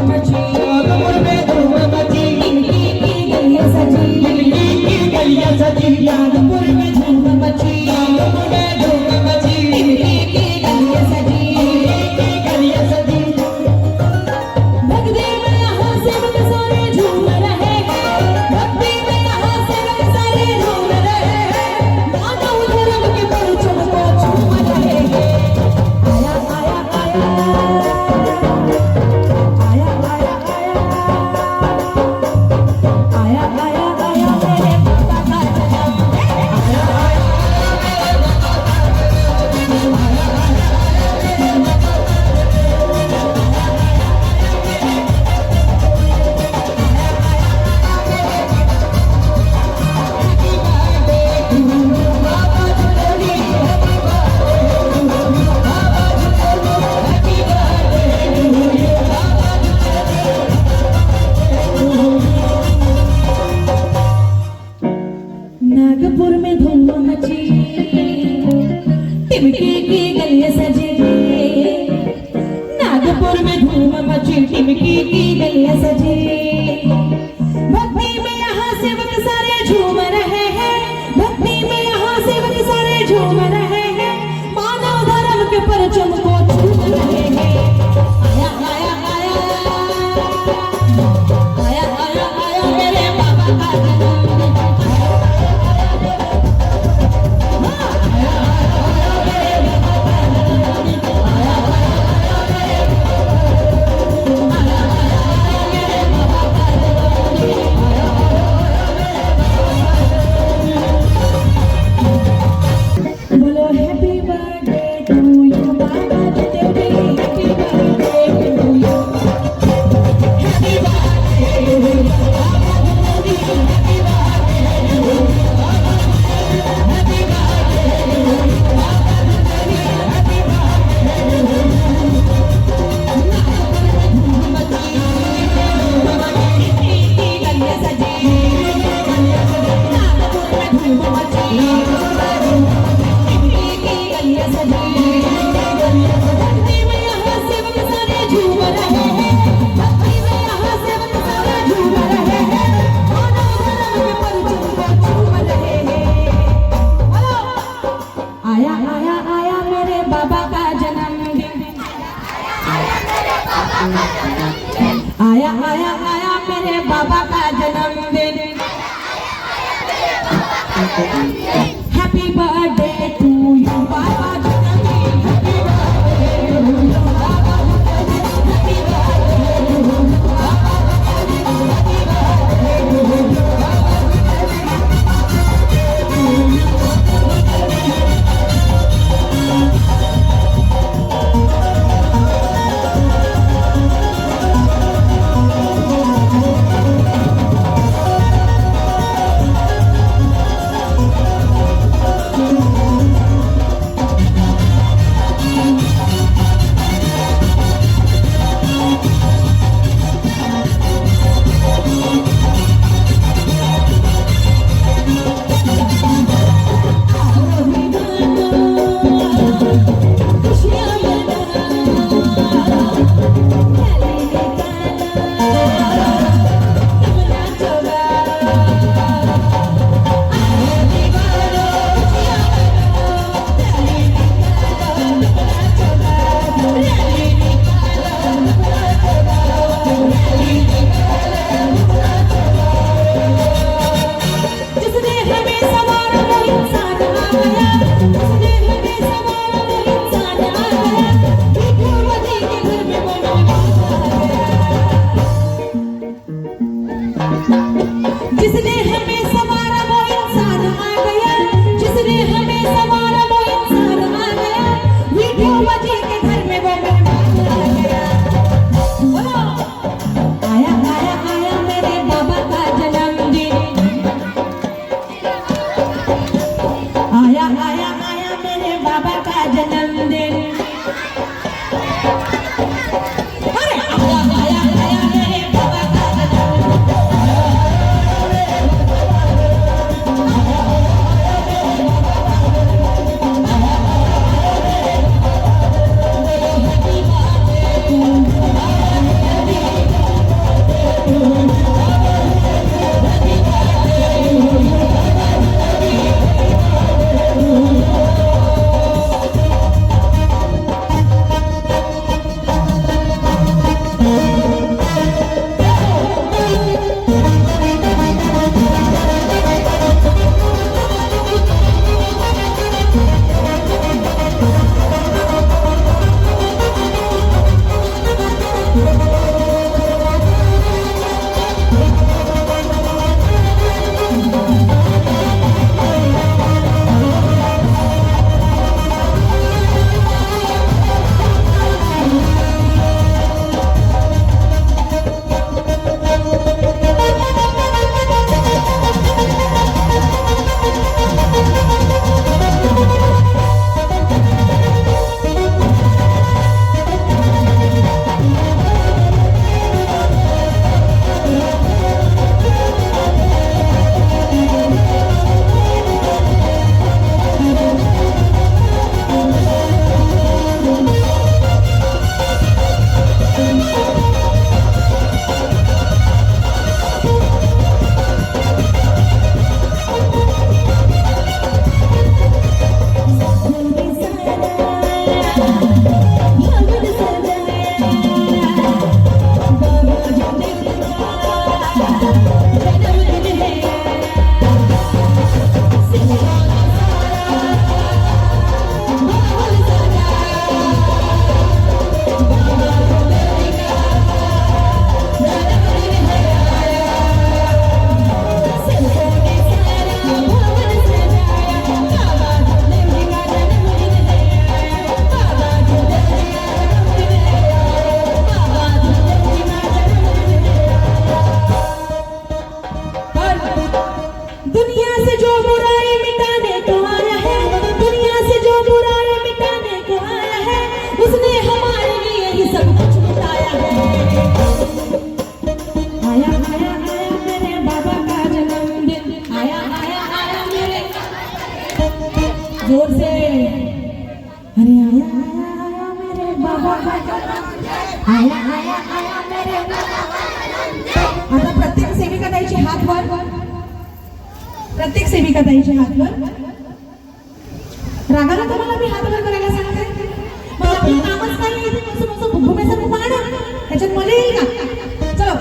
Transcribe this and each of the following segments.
मची, नागपुर में धूम मची, टिमकी की गलियां सजी, टिमकी की गलियां सजी, नागपुर में धूम मची, नागपुर में धूम मची, टिमकी की गलियां सजी, टिमकी की गलियां सजी। भक्ति में यहाँ सेवक सारे झूम रहे हैं, भक्ति में यहाँ सेवक सारे झूम रहे हैं, मानव धर्म के परचम को झूम रहे हैं। आया आया आया आया आया आया आया आया आया मेरे बाबा का जन्म, आया आया नागपुर में धूम मची, टिमकी की गलियां सजी, नागपुर में धूम मची, टिमकी की गलियां सजी। भक्ति में यहाँ सेवक सारे झूम रहे हैं, भक्ति में यहाँ सेवक सारे झूम रहे हैं, मानव धर्म के परचम को झूम रहे हैं। आया आया आया आया आया आया मेरे बाबा का जन्म, बोलो हैप्पी बर्थडे टू यू बाबा देवी, happy birthday to you, happy birthday to you बाबा देवी, happy birthday to you, happy birthday to you बाबा देवी, हैप्पी बर्थडे टू यू। टिमकी की गलियां सजी, नागपुर में धूम मची, टिमकी की गलियां सजी, भक्ति में यहाँ सेवक सारे झूम रहे हैं, भक्ति में यहाँ सेवक सारे झूम रहे हैं, मानव धर्म के परचम को झूम रहे हैं। हेलो, आया आया आया मेरे बाबा का जन्मदिन, आया आया आया मेरे बाबा का जन्मदिन, हैप्पी बर्थडे टू यू बाबा जन्मदिन, हैप्पी बर्थडे टू यू बाबा जन्मदिन, हैप्पी बर्थडे टू यू बाबा जन्मदिन, हैप्पी बर्थडे टू यू बाबा जन्मदिन। आया आया आया मेरे आता प्रत्येक सेविका ताईचे हात वर, प्रत्येक सेविका ताईचे हात वर. रागाला तुम्हाला मी हात वर करायला सांगते, मला आपलं कामच नाही आहे भूमीसारखं पाहणं, त्याच्यात मला येईल का? चलो,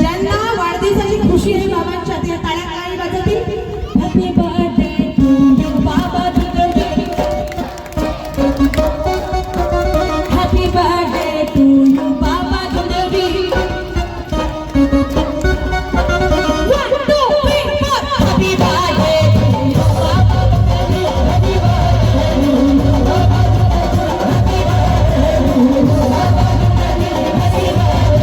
ज्यांना वाढदिवसाची खुशी आहे बाबांच्या त्या टाळ्या टाळी वाजवतील. हॅपी बर्थडे टू यू बाबा दुर्गे, हॅपी बर्थडे टू यू बाबा दुर्गे. 1 2 3 4 हॅपी बर्थडे टू यू बाबा दुर्गे, हॅपी बर्थडे टू यू बाबा दुर्गे, हॅपी बर्थडे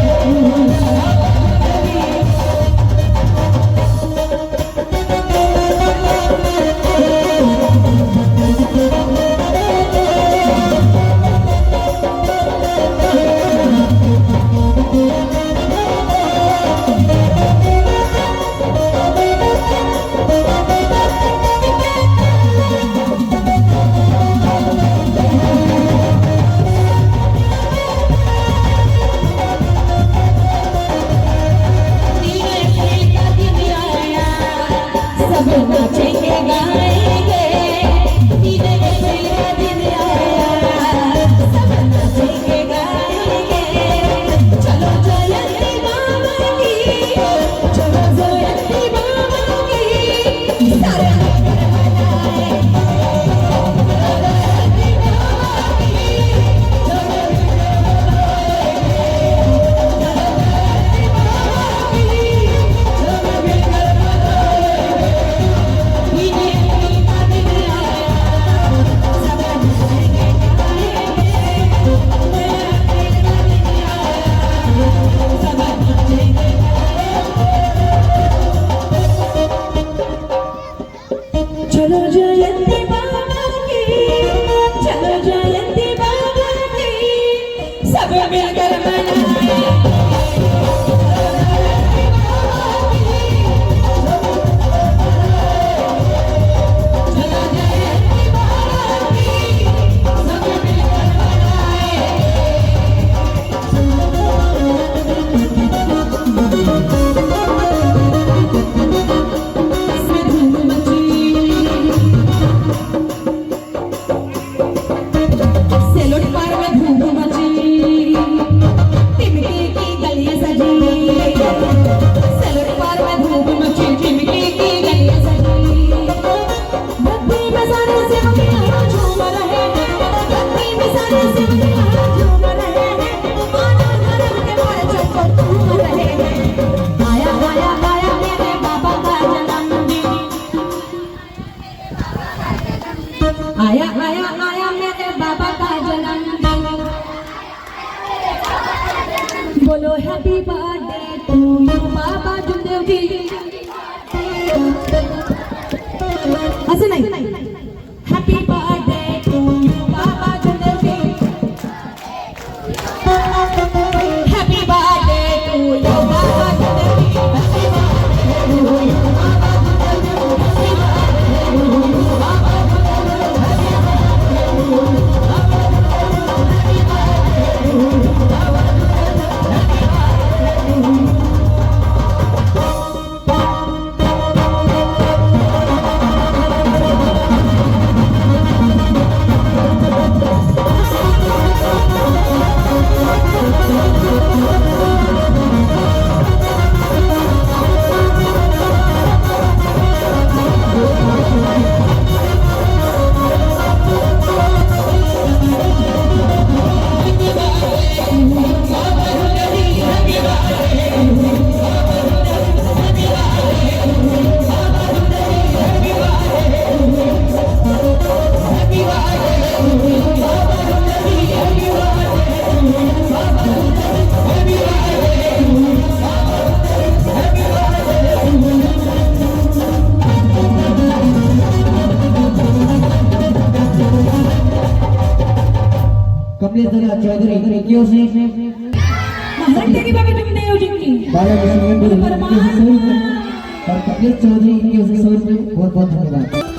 टू यू बाबा दुर्गे, हॅपी बर्थडे टू यू चलो जयंती बाबा की, चलो जयंती बाबा की, सब मिलकर मनाएं. आया आया आया मेरे बाबा का जन्मदिन, बोलो हैप्पी बर्थडे टू यू बाबा दुर्गे. असं नाही, हैप्पी बर्थडे टू यू बाबा दुर्गे, हैप्पी बर्थडे टू यू बाबा दुर्गे, हैप्पी बर्थडे टू यू बाबा दुर्गे, हैप्पी बर्थडे टू यू बाबा. कमलेश चौधरी की ओर से महाराष्ट्र की बाबा तुमने आयोजित की बाला और कमलेश चौधरी की ओर से 100 रुपये बहुत बहुत धन्यवाद.